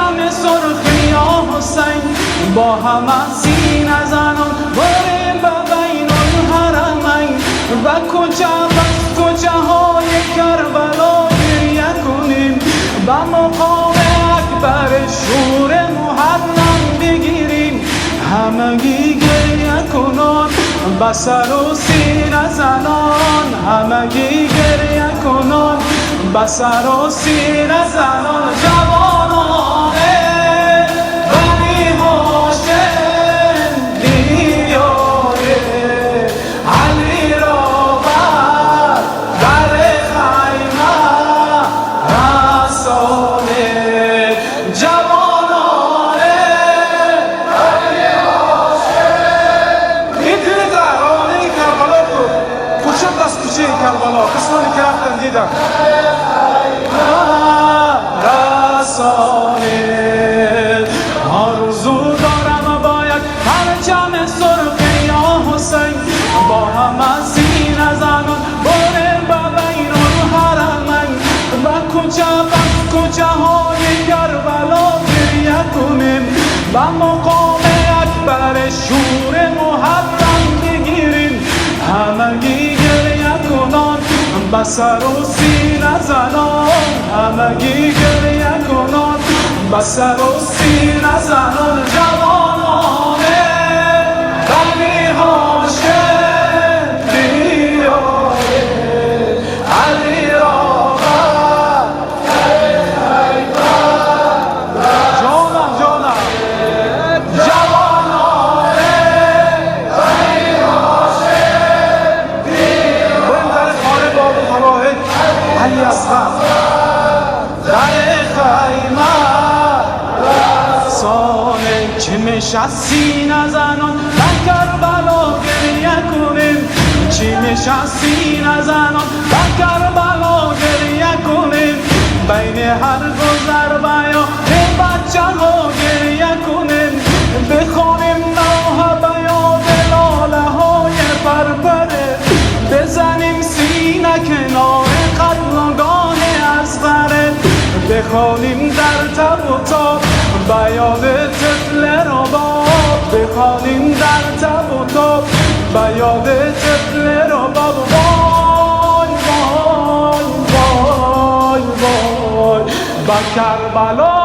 پرچم سرخ یا حسین با هم از سینه زنان بریم به بین الحرمین و کوچه های کربلا گریه کنیم به مقام اکبر شور محرم بگیریم همگی گریه کنان به سر و سینه زنان همگی گریه کنان به سر و سینه زنان جوانان بنی هاشم دیار علی را بر در خیمه رسانید جوانان بنی هاشم این توی ترانه کربلا بود کوچه دست کوچه کربلا کسانی که رفتن دیدن آرزو دارم با یک پرچم سرخ یا حسین با هم از سینه زنان بریم به بین الحرمین و کوچه های کربلا گریه کنیم و مقام اکبر شور محرم بگیریم همگی گریه کنان به سر و سینه زنان همگی گریه کنان به سر و سینه زنان جوانان بنی هاشم دیار علی را بر جانم جوانان بنی هاشم دیار بریم در خانه باب الفواحد علی اصغر در خیمه رسانه چه میشه سینه زنان در کربلا گریه کنیم چه میشه سینه زنان در کربلا گریه کنیم بین هر گذر بیان بچه ها گریه کنیم بخوانیم نوحه به یاد لاله های پرپره بزنیم سینه کنار قتلگاه اصغره بخوانیم در تب و تاب به یاد طفل رباب بخوانیم در تب و تاب به یاد طفل رباب وای وای وای وای به کربلا